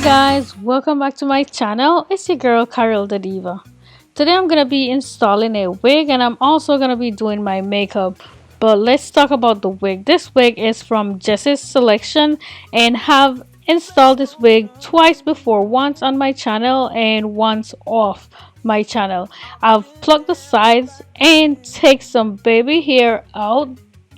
Guys, welcome back to my channel. It's your girl Karrill DaDiva. Today I'm gonna be installing a wig and I'm also gonna be doing my makeup. But let's talk about the wig. This wig is from Jessie's Selection and have installed this wig twice before, once on my channel and once off my channel. I've plucked the sides and take some baby hair out.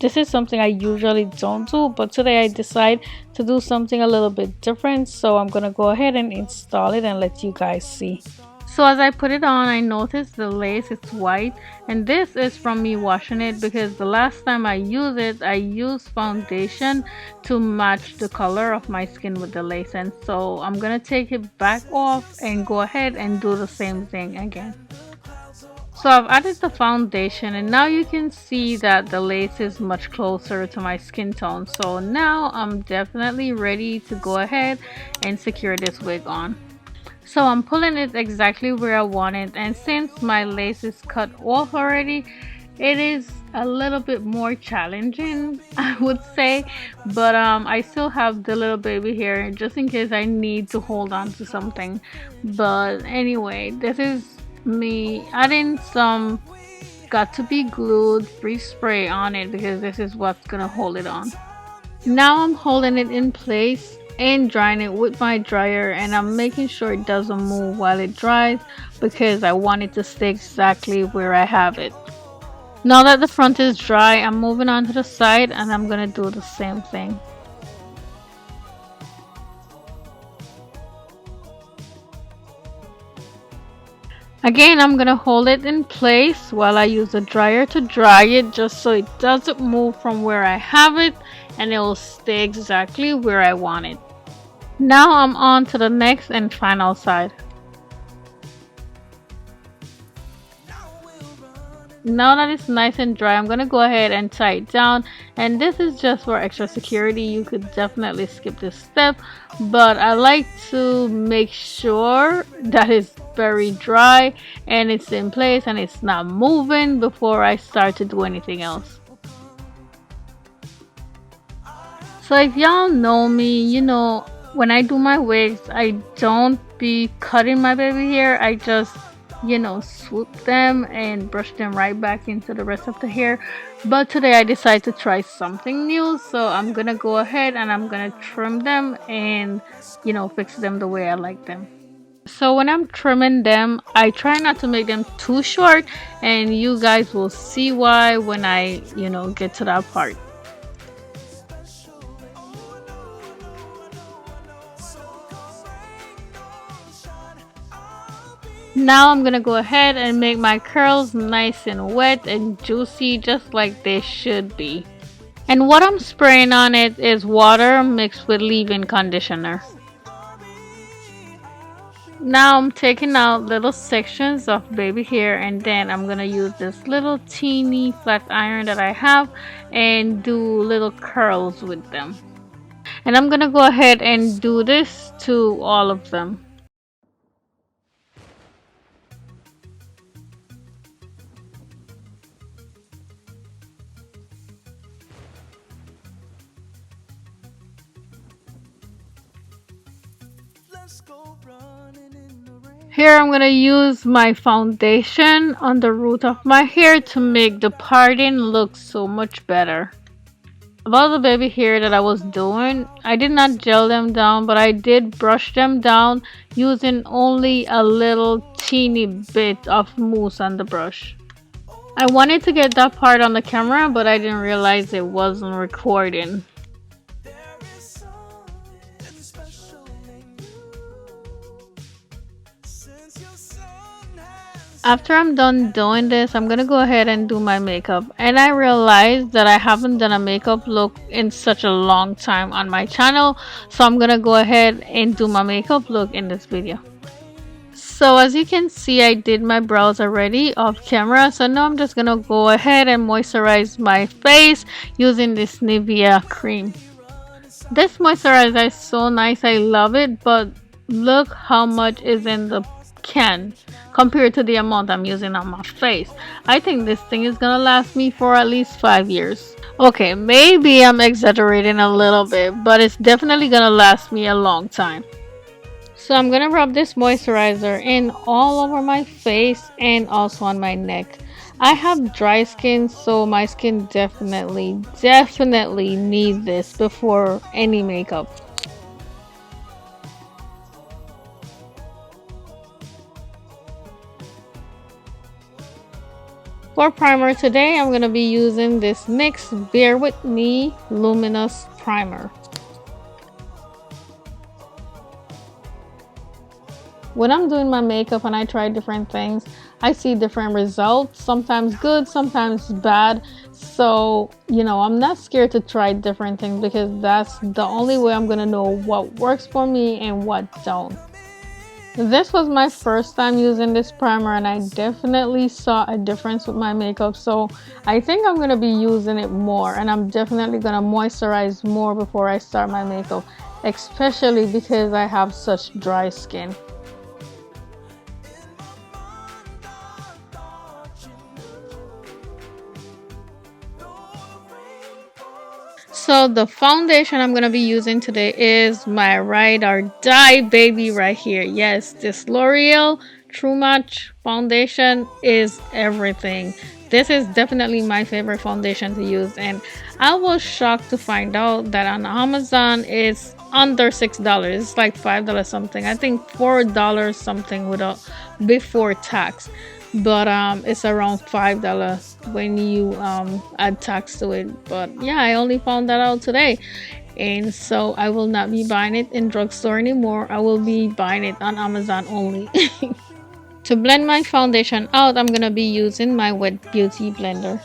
This is something I usually don't do, but today I decide to do something a little bit different, so I'm gonna go ahead and install it and let you guys see. So as I put it on, I noticed the lace is white, and this is from me washing it because the last time I used it, I used foundation to match the color of my skin with the lace, and so I'm gonna take it back off and go ahead and do the same thing again. So I've added the foundation and now you can see that the lace is much closer to my skin tone. So now I'm definitely ready to go ahead and secure this wig on. So I'm pulling it exactly where I want it, and since my lace is cut off already, it is a little bit more challenging, I would say, but I still have the little baby hair just in case I need to hold on to something. But anyway, this is me adding some got to be glued free spray on it because this is what's gonna hold it on. Now I'm holding it in place and drying it with my dryer, and I'm making sure it doesn't move while it dries because I want it to stay exactly where I have it. Now that the front is dry, I'm moving on to the side and I'm gonna do the same thing. Again, I'm gonna hold it in place while I use the dryer to dry it just so it doesn't move from where I have it and it will stay exactly where I want it. Now I'm on to the next and final side. Now that it's nice and dry, I'm gonna go ahead and tie it down, and this is just for extra security. You could definitely skip this step, but I like to make sure that it's very dry and it's in place and it's not moving before I start to do anything else. So if y'all know me, you know when I do my wigs, I don't be cutting my baby hair. I just swoop them and brush them right back into the rest of the hair. But today I decided to try something new, so I'm gonna go ahead and I'm gonna trim them and fix them the way I like them. So when I'm trimming them, I try not to make them too short, and you guys will see why when I get to that part. Now I'm gonna go ahead and make my curls nice and wet and juicy, just like they should be. And what I'm spraying on it is water mixed with leave-in conditioner. Now I'm taking out little sections of baby hair, and then I'm gonna use this little teeny flat iron that I have and do little curls with them. And I'm gonna go ahead and do this to all of them. Here I'm gonna use my foundation on the root of my hair to make the parting look so much better. About the baby hair that I was doing, I did not gel them down, but I did brush them down using only a little teeny bit of mousse on the brush. I wanted to get that part on the camera, but I didn't realize it wasn't recording. After I'm done doing this, I'm gonna go ahead and do my makeup, and I realized that I haven't done a makeup look in such a long time on my channel, so I'm gonna go ahead and do my makeup look in this video. So as you can see, I did my brows already off camera, so now I'm just gonna go ahead and moisturize my face using this Nivea cream. This moisturizer is so nice, I love it, but look how much is in the can compared to the amount I'm using on my face. I think this thing is gonna last me for at least 5 years. Okay, maybe I'm exaggerating a little bit, but it's definitely gonna last me a long time. So I'm gonna rub this moisturizer in all over my face and also on my neck. I have dry skin, so my skin definitely needs this before any makeup. For primer today, I'm gonna be using this NYX Bear With Me Luminous Primer. When I'm doing my makeup and I try different things, I see different results, sometimes good, sometimes bad. So, I'm not scared to try different things because that's the only way I'm gonna know what works for me and what don't. This was my first time using this primer and I definitely saw a difference with my makeup. So I think I'm gonna be using it more, and I'm definitely gonna moisturize more before I start my makeup, especially because I have such dry skin. So the foundation I'm going to be using today is my ride or die baby right here. Yes, this L'Oreal True Match foundation is everything. This is definitely my favorite foundation to use, and I was shocked to find out that on Amazon it's under $6. It's like $5 something. I think $4 something without before tax, but it's around $5 when you add tax to it. But yeah, I only found that out today, and so I will not be buying it in drugstore anymore. I will be buying it on Amazon only. To blend my foundation out, I'm gonna be using my Wet Beauty blender.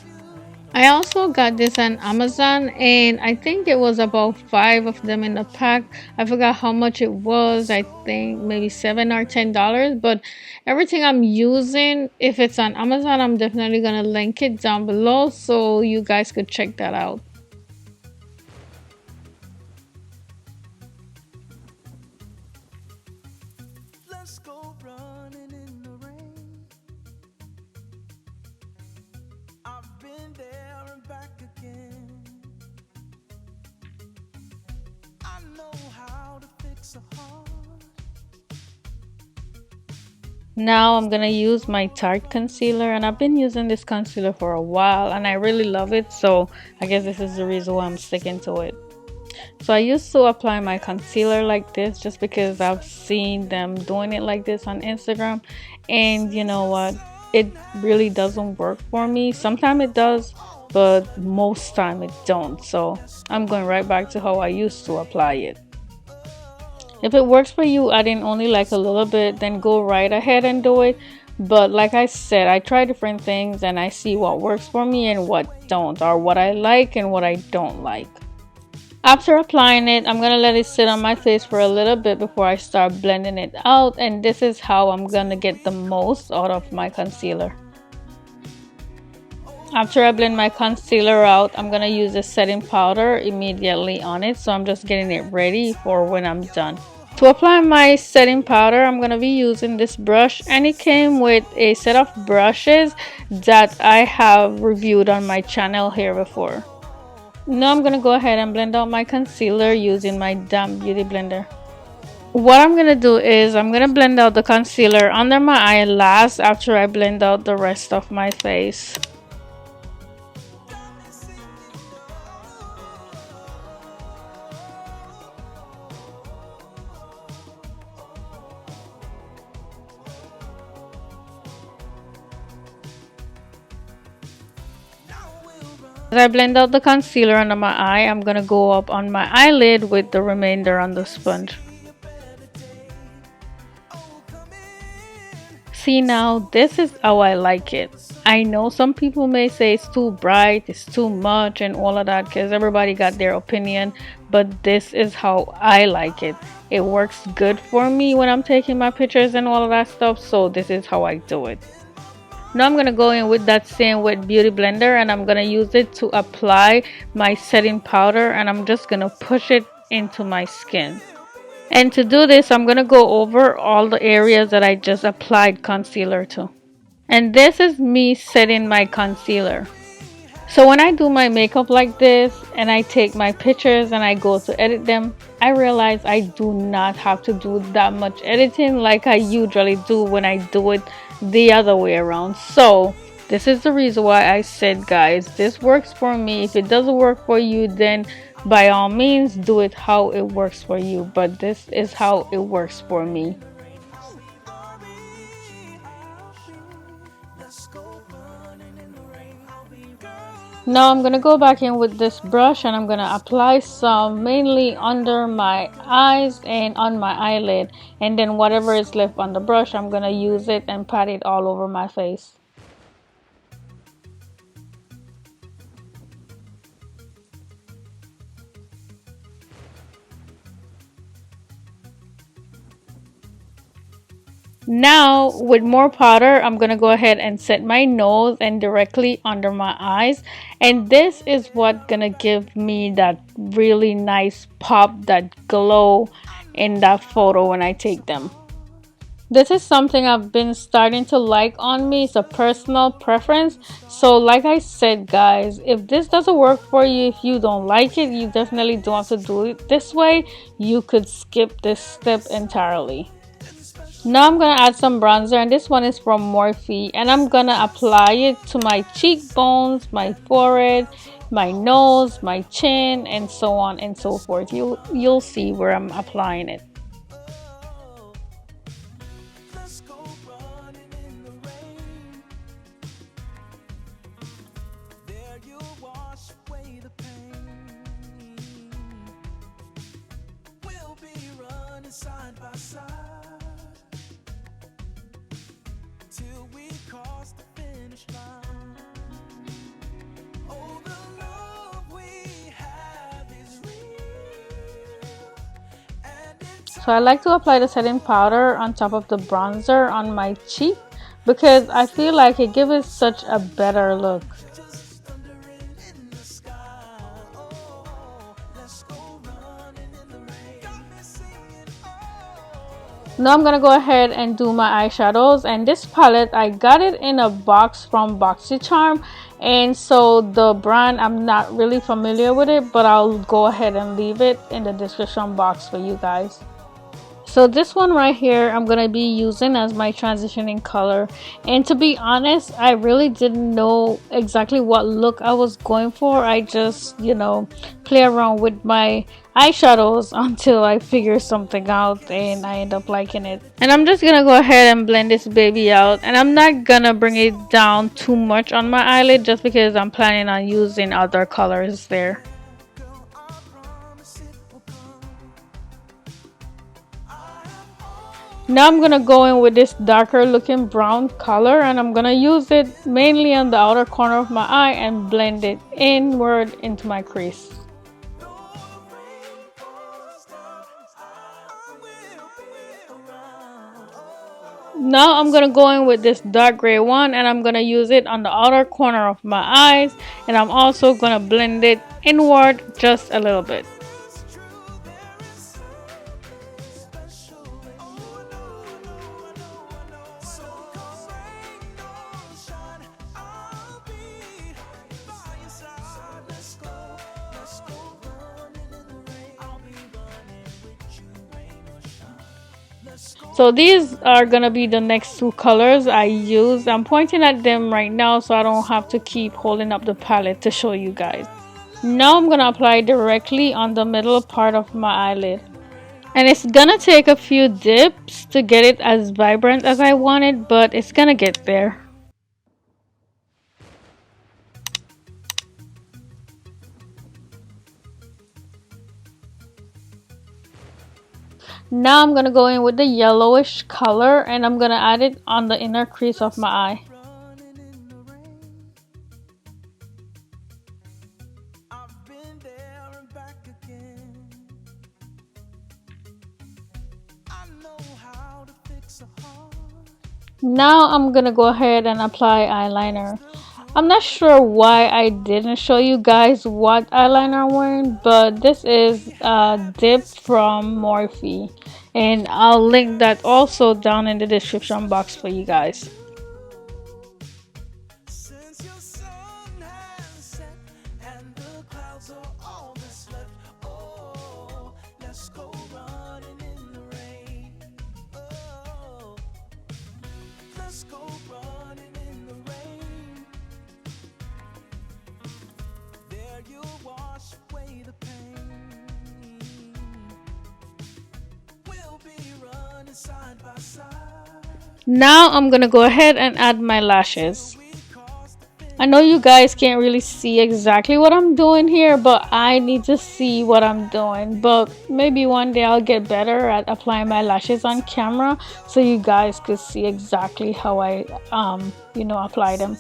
I also got this on Amazon, and I think it was about 5 of them in the pack. I forgot how much it was. I think maybe $7 or $10. But everything I'm using, if it's on Amazon, I'm definitely gonna link it down below so you guys could check that out. Now I'm gonna use my Tarte concealer, and I've been using this concealer for a while and I really love it, so I guess this is the reason why I'm sticking to it. So I used to apply my concealer like this just because I've seen them doing it like this on Instagram, and you know what, it really doesn't work for me. Sometimes it does, but most time it don't, so I'm going right back to how I used to apply it. If it works for you adding only like a little bit, then go right ahead and do it. But like I said, I try different things and I see what works for me and what don't, or what I like and what I don't like. After applying it, I'm going to let it sit on my face for a little bit before I start blending it out, and this is how I'm going to get the most out of my concealer. After I blend my concealer out, I'm going to use a setting powder immediately on it, so I'm just getting it ready for when I'm done. To apply my setting powder, I'm going to be using this brush, and it came with a set of brushes that I have reviewed on my channel here before. Now I'm going to go ahead and blend out my concealer using my damp beauty blender. What I'm going to do is I'm going to blend out the concealer under my eye last after I blend out the rest of my face. As I blend out the concealer under my eye, I'm going to go up on my eyelid with the remainder on the sponge. See, now this is how I like it. I know some people may say it's too bright, it's too much and all of that, because everybody got their opinion, but this is how I like it. It works good for me when I'm taking my pictures and all of that stuff, so this is how I do it. Now I'm going to go in with that same wet beauty blender, and I'm going to use it to apply my setting powder, and I'm just going to push it into my skin. And to do this, I'm going to go over all the areas that I just applied concealer to. And this is me setting my concealer. So when I do my makeup like this and I take my pictures and I go to edit them, I realized I do not have to do that much editing like I usually do when I do it the other way around. So this is the reason why I said, guys, this works for me. If it doesn't work for you, then by all means do it how it works for you. But this is how it works for me. Now I'm gonna go back in with this brush and I'm gonna apply some mainly under my eyes and on my eyelid, and then whatever is left on the brush I'm gonna use it and pat it all over my face. Now with more powder, I'm gonna go ahead and set my nose and directly under my eyes, and this is what gonna give me that really nice pop, that glow in that photo when I take them. This is something I've been starting to like on me. It's a personal preference. So like I said, guys, if this doesn't work for you, if you don't like it, you definitely don't have to do it this way. You could skip this step entirely. Now I'm gonna add some bronzer, and this one is from Morphe, and I'm gonna apply it to my cheekbones, my forehead, my nose, my chin, and so on and so forth. You'll see where I'm applying it. So I like to apply the setting powder on top of the bronzer on my cheek because I feel like it gives it such a better look. Now I'm gonna go ahead and do my eyeshadows, and this palette I got it in a box from Boxy Charm, and so the brand I'm not really familiar with it, but I'll go ahead and leave it in the description box for you guys. So this one right here I'm gonna be using as my transitioning color, and to be honest I really didn't know exactly what look I was going for. I just, you know, play around with my eyeshadows until I figure something out and I end up liking it. And I'm just gonna go ahead and blend this baby out, and I'm not gonna bring it down too much on my eyelid just because I'm planning on using other colors there. Now I'm gonna go in with this darker looking brown color, and I'm gonna use it mainly on the outer corner of my eye and blend it inward into my crease. Now I'm gonna go in with this dark gray one, and I'm gonna use it on the outer corner of my eyes, and I'm also gonna blend it inward just a little bit. So these are gonna be the next two colors I use. I'm pointing at them right now so I don't have to keep holding up the palette to show you guys. Now I'm gonna apply directly on the middle part of my eyelid. And it's gonna take a few dips to get it as vibrant as I want it, but it's gonna get there. Now I'm gonna go in with the yellowish color, and I'm gonna add it on the inner crease of my eye. Now I'm gonna go ahead and apply eyeliner. I'm not sure why I didn't show you guys what eyeliner I'm wearing, but this is a dip from Morphe, and I'll link that also down in the description box for you guys. Now I'm gonna go ahead and add my lashes. I know you guys can't really see exactly what I'm doing here, but I need to see what I'm doing. But maybe one day I'll get better at applying my lashes on camera so you guys could see exactly how I apply them.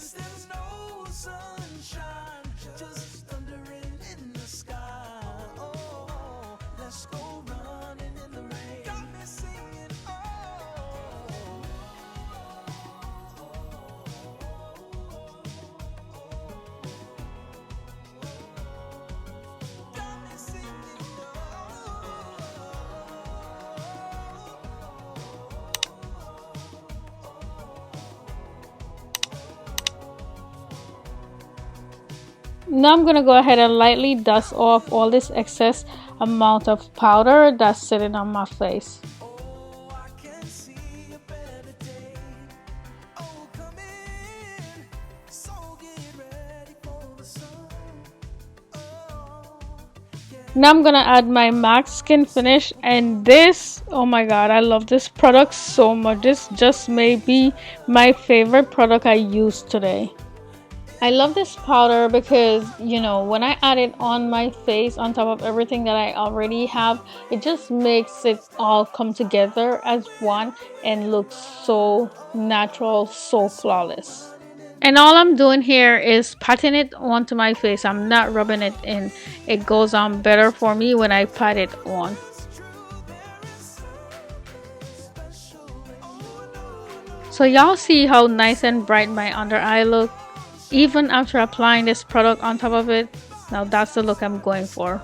Now I'm gonna go ahead and lightly dust off all this excess amount of powder that's sitting on my face. Now I'm gonna add my MAC skin finish, and this, oh my god, I love this product so much. This just may be my favorite product I used today. I love this powder because, when I add it on my face on top of everything that I already have, it just makes it all come together as one and look so natural, so flawless. And all I'm doing here is patting it onto my face. I'm not rubbing it in. It goes on better for me when I pat it on. So y'all see how nice and bright my under eye look even after applying this product on top of it. Now that's the look I'm going for.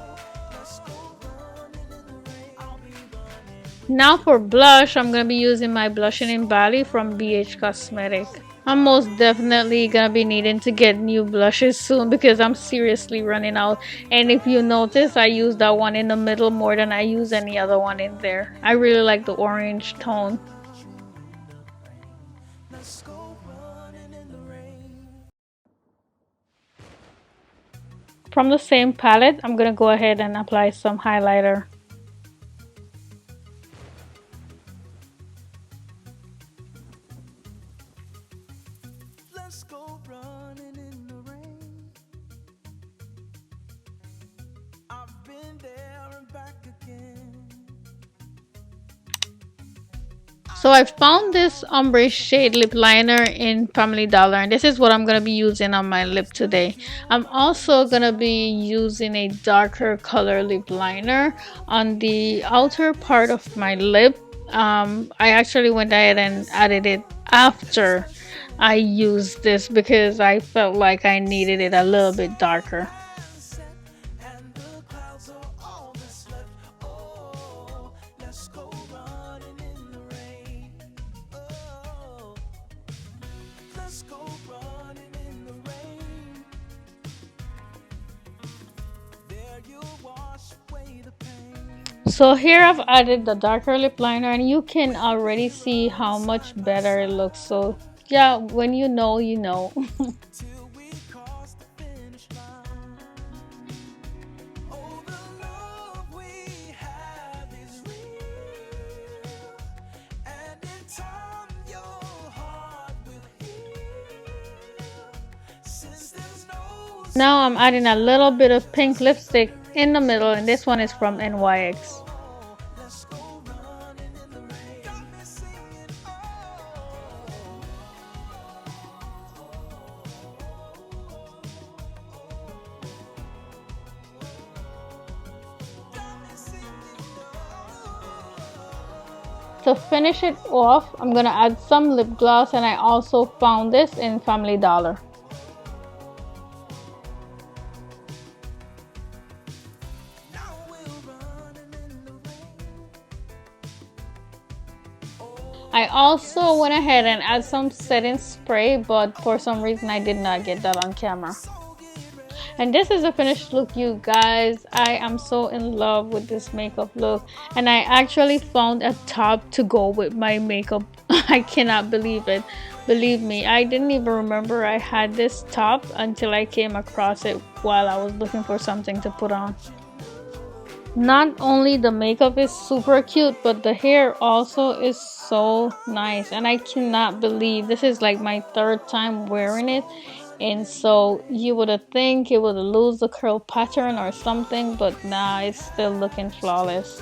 Now for blush, I'm going to be using my Blushing in Bali from BH Cosmetic. I'm most definitely gonna be needing to get new blushes soon because I'm seriously running out. And if you notice, I use that one in the middle more than I use any other one in there. I really like the orange tone. From the same palette, I'm gonna go ahead and apply some highlighter. So I found this ombre shade lip liner in Family Dollar, and this is what I'm going to be using on my lip today. I'm also going to be using a darker color lip liner on the outer part of my lip. I actually went ahead and added it after I used this because I felt like I needed it a little bit darker. So here I've added the darker lip liner, and you can already see how much better it looks. So yeah, when you know, you know. Now I'm adding a little bit of pink lipstick in the middle, and this one is from NYX. To finish it off, I'm gonna add some lip gloss, and I also found this in Family Dollar. I also went ahead and add some setting spray, but for some reason I did not get that on camera. And this is a finished look, you guys. I am so in love with this makeup look, and I actually found a top to go with my makeup. I cannot believe it. Believe me, I didn't even remember I had this top until I came across it while I was looking for something to put on. Not only the makeup is super cute, but the hair also is so nice. And I cannot believe this is like my third time wearing it. And so you would think it would lose the curl pattern or something, but nah, it's still looking flawless.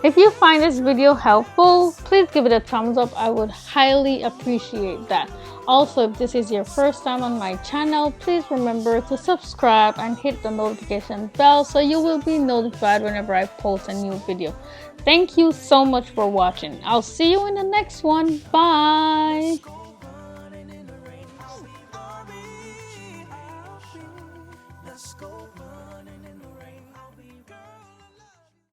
If you find this video helpful, please give it a thumbs up. I would highly appreciate that. Also, if this is your first time on my channel, please remember to subscribe and hit the notification bell so you will be notified whenever I post a new video. Thank you so much for watching. I'll see you in the next one. Bye! Let's go.